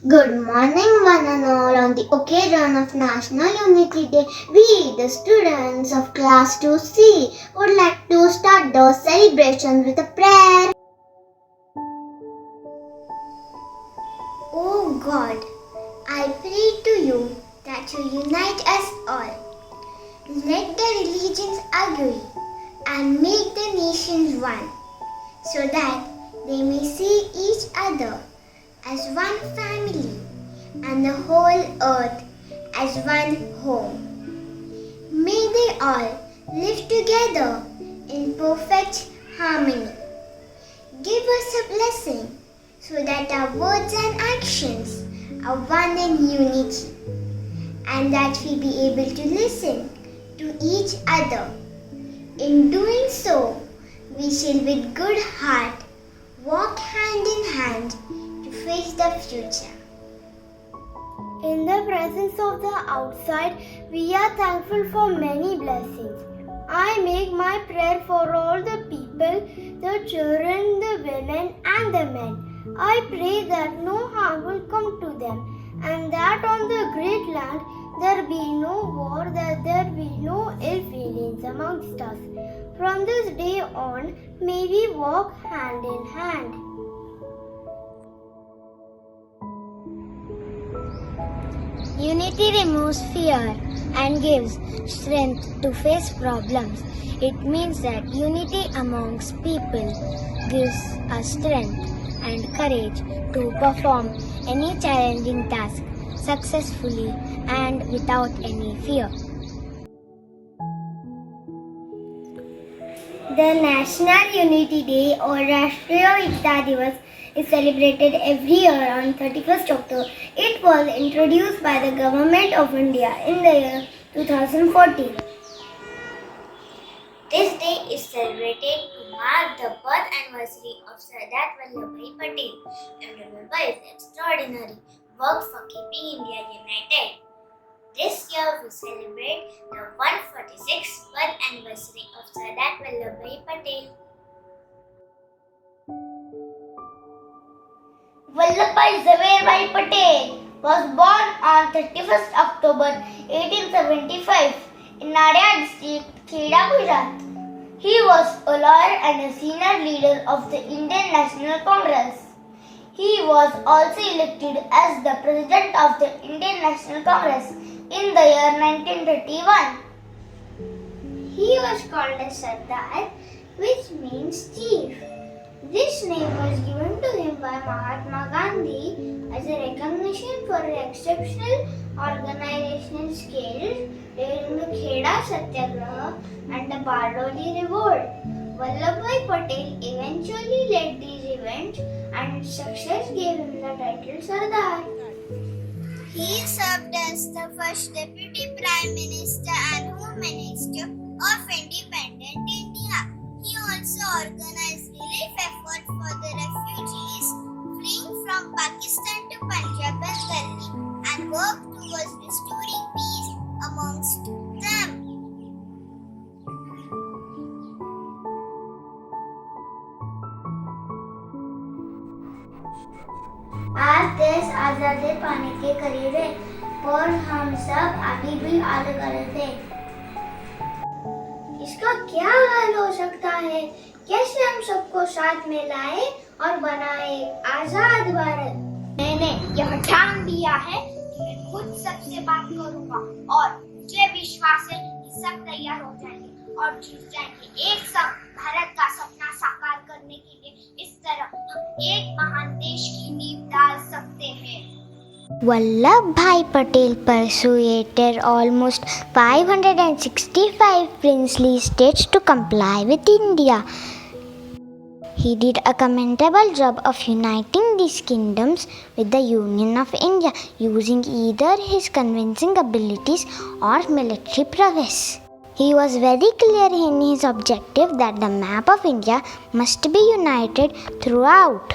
Good morning, one and all. On the occasion of National Unity Day, we, the students of Class 2C, would like to start the celebration with a prayer. Oh God, I pray to you that you unite us all. Let the religions agree and make the nations one, so that they may see each other as one family and the whole earth as one home. May they all live together in perfect harmony. Give us a blessing so that our words and actions are one in unity, and that we be able to listen to each other. In doing so, we shall with good heart walk hand in hand to face the future. In the presence of the outside, we are thankful for many blessings. I make my prayer for all the people, the children, the women and the men. I pray that no harm will come to them, and that on the great land there be no war, that there be no ill feelings amongst us. From this day on, may we walk hand in hand. Unity removes fear and gives strength to face problems. It means that unity amongst people gives us strength and courage to perform any challenging task successfully and without any fear. The National Unity Day or Rashtriya Ekta Divas is celebrated every year on 31st October. It was introduced by the Government of India in the year 2014. This day is celebrated to mark the birth anniversary of Sardar Vallabhbhai Patel and remember his extraordinary work for keeping India united. This year we celebrate the 146th birth anniversary of Sardar Vallabhbhai Patel. Vallabhbhai Zavairbhai Patel was born on 31st October 1875 in Nadia district, Kheda, Gujarat. He was a lawyer and a senior leader of the Indian National Congress. He was also elected as the President of the Indian National Congress in the year 1931. He was called as Sardar, which means chief. This name was given to him by Mahatma Gandhi as a recognition for his exceptional organizational skills during the Kheda Satyagraha and the Bardoli Revolt. Vallabhbhai Patel eventually led these events and its success gave him the title Sardar. He served as the first Deputy Prime Minister and Home Minister of independent India. He also organized relief efforts for the refugees fleeing from Pakistan to Punjab and Delhi and worked towards restoring peace amongst them. आज देश आजादी पाने के करीब है और हम सब अभी भी आगे कर रहे थे। इसका क्या हल हो सकता है? कैसे हम सबको साथ में लाए और बनाए एक आजाद भारत? मैंने यह ठान लिया है कि मैं खुद सबसे बात करूंगा और मुझे विश्वास है कि सब तैयार हो जाएंगे और जुट जाएंगे एक संग भारत का सपना साकार करने के लिए। इस तरह हम एक महान देश की नींव डाल सकते हैं। Vallabhbhai Patel persuaded almost 565 princely states to comply with India. He did a commendable job of uniting these kingdoms with the Union of India using either his convincing abilities or military prowess. He was very clear in his objective that the map of India must be united throughout.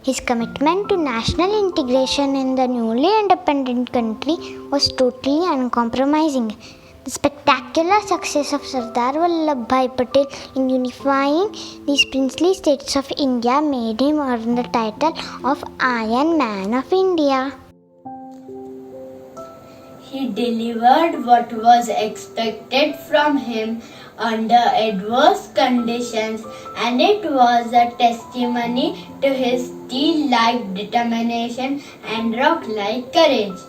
His commitment to national integration in the newly independent country was totally uncompromising. The spectacular success of Sardar Vallabhbhai Patel in unifying these princely states of India made him earn the title of Iron Man of India. He delivered what was expected from him under adverse conditions, and it was a testimony to his steel-like determination and rock-like courage.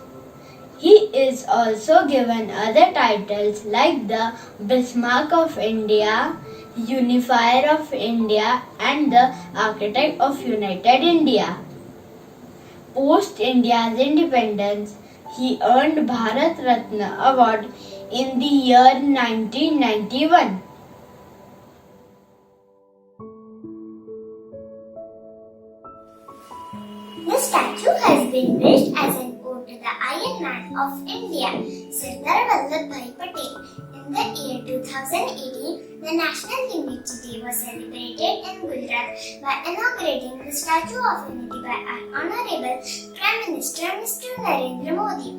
He is also given other titles like the Bismarck of India, Unifier of India, and the Architect of United India. Post India's independence, he earned Bharat Ratna Award in the year 1991. The statue has been raised as an ode to the Iron Man of India, Sardar Vallabhbhai Patel. In the year 2018, the National Unity Day was celebrated in Gujarat by inaugurating the Statue of Unity by our Honorable Prime Minister Mr. Narendra Modi.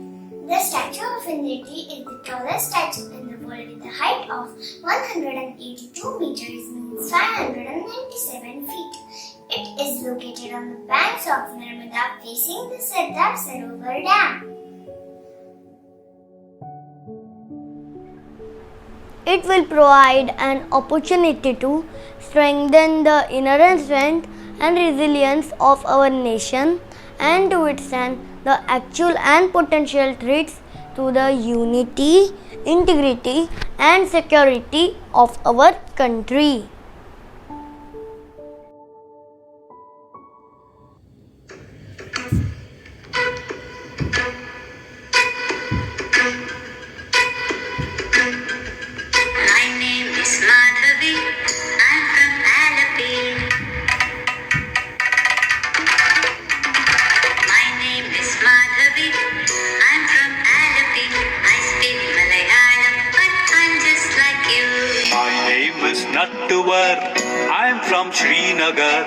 The Statue of Unity is the tallest statue in the world with a height of 182 meters, means 597 feet. It is located on the banks of Narmada facing the Sardar Sarovar Dam. It will provide an opportunity to strengthen the inherent strength and resilience of our nation and to withstand the actual and potential threats to the unity, integrity, and security of our country. I'm from Srinagar.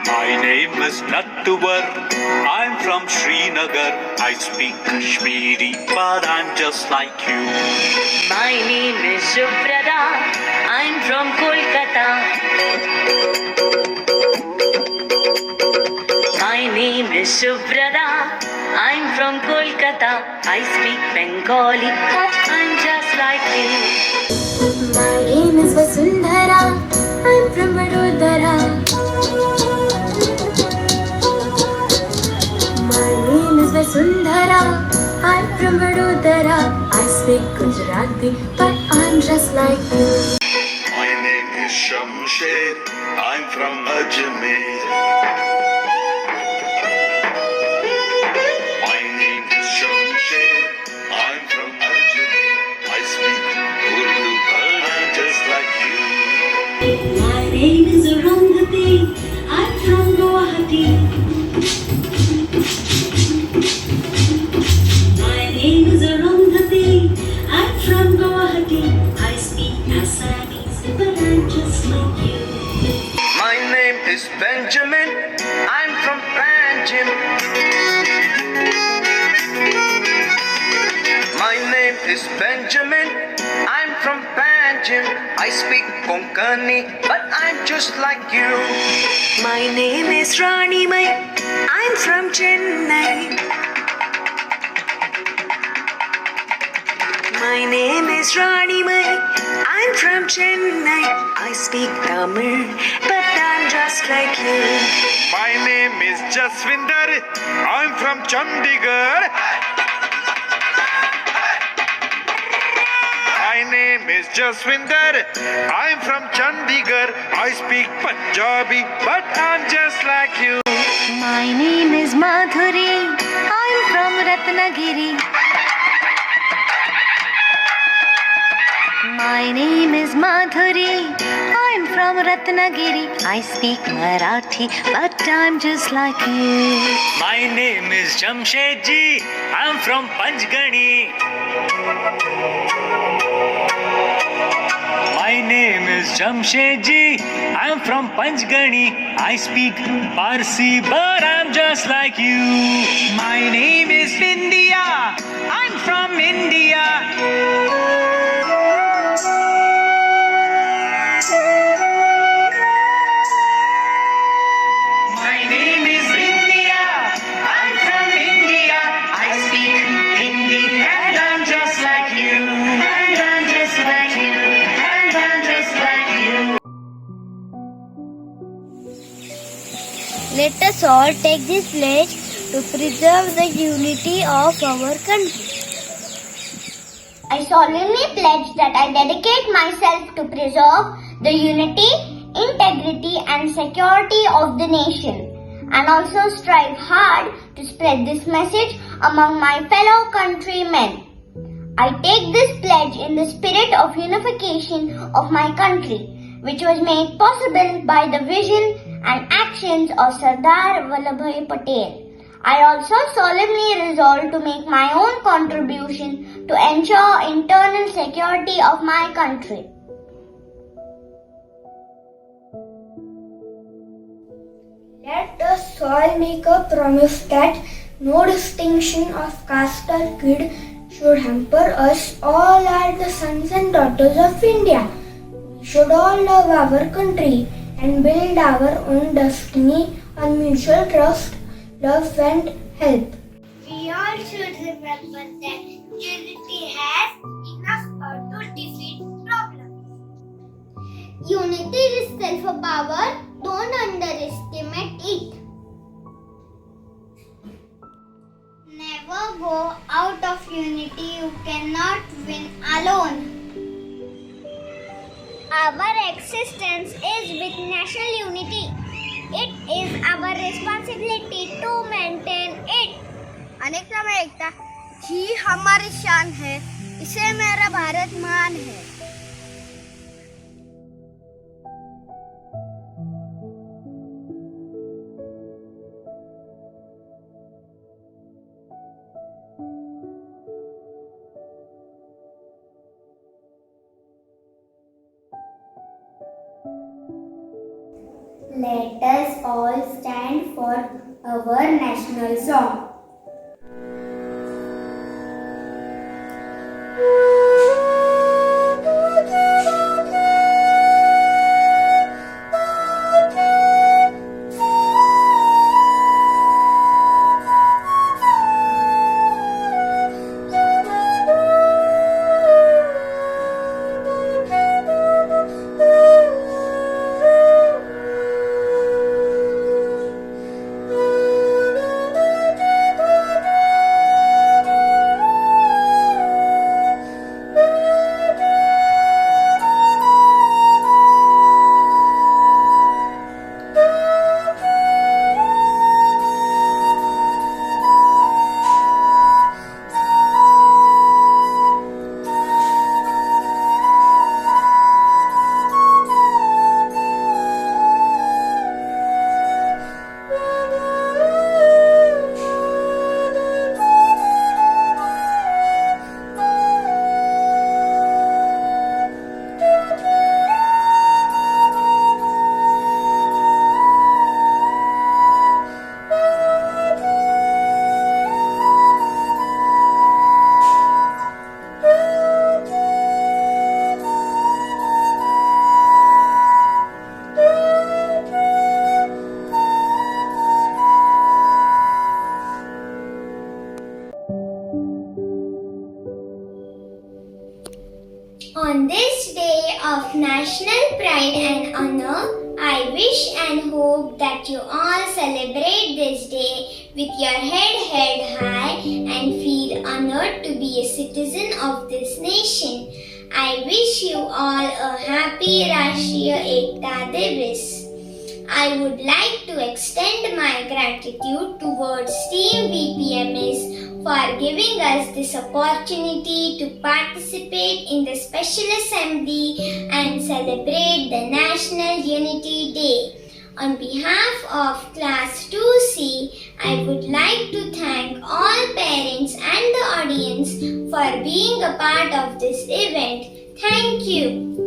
My name is Nattuvar. I'm from Srinagar. I speak Kashmiri, but I'm just like you. My name is Subrata. I'm from Kolkata. My name is Subrata. I'm from Kolkata. I speak Bengali, but I'm just like you. My name is Vasundhara. I'm from Vadodara. My name is Vasundhara. I'm from Vadodara. I speak Gujarati, but I'm just like you. My name is Shamsher. I'm from Ajmer. My name is Shamsher. I'm from Ajmer. I speak Urdu, but I'm just like you. My name is Arundhati. I'm from Guwahati. My name is Arundhati. I'm from Guwahati. I speak Assamese, but I'm just like you. My name is Benjamin. I'm from Panjim. My name is Benjamin. I'm from Panjim. I speak Konkani, but I'm just like you. My name is Rani Mai. I'm from Chennai. My name is Rani Mai. I'm from Chennai. I speak Tamil, but I'm just like you. My name is Jaswinder. I'm from Chandigarh. My name is Jaswinder. I'm from Chandigarh. I speak Punjabi, but I'm just like you. My name is Madhuri. I'm from Ratnagiri. My name is Madhuri. I'm from Ratnagiri. I speak Marathi, but I'm just like you. My name is Jamshedji. I'm from Panchgani. My name is Jamshedji. I'm from Panchgani. I speak Parsi, but I'm just like you. My name is Bindi. Let us all take this pledge to preserve the unity of our country. I solemnly pledge that I dedicate myself to preserve the unity, integrity and security of the nation, and also strive hard to spread this message among my fellow countrymen. I take this pledge in the spirit of unification of my country, which was made possible by the vision and actions of Sardar Vallabhbhai Patel. I also solemnly resolve to make my own contribution to ensure internal security of my country. Let us all make a promise that no distinction of caste or creed should hamper us. All are the sons and daughters of India. We should all love our country and build our own destiny on mutual trust, love and help. We all should remember that unity has enough power to defeat problems. Unity is self-power. Don't underestimate it. Never go out of unity. You cannot win alone. Our existence is with national unity. It is our responsibility to maintain it. अनेकता में एकता ही हमारी शान है, इसे मेरा भारत मान है. Let us all stand for our national song. On this day of national pride and honor, I wish and hope that you all celebrate this day with your head held high and feel honored to be a citizen of this nation. I wish you all a happy Rashtriya Ekta Divas. I would like to extend my gratitude towards Team VPMS for giving us this opportunity to participate in the special assembly and celebrate the National Unity Day. On behalf of Class 2C, I would like to thank all parents and the audience for being a part of this event. Thank you.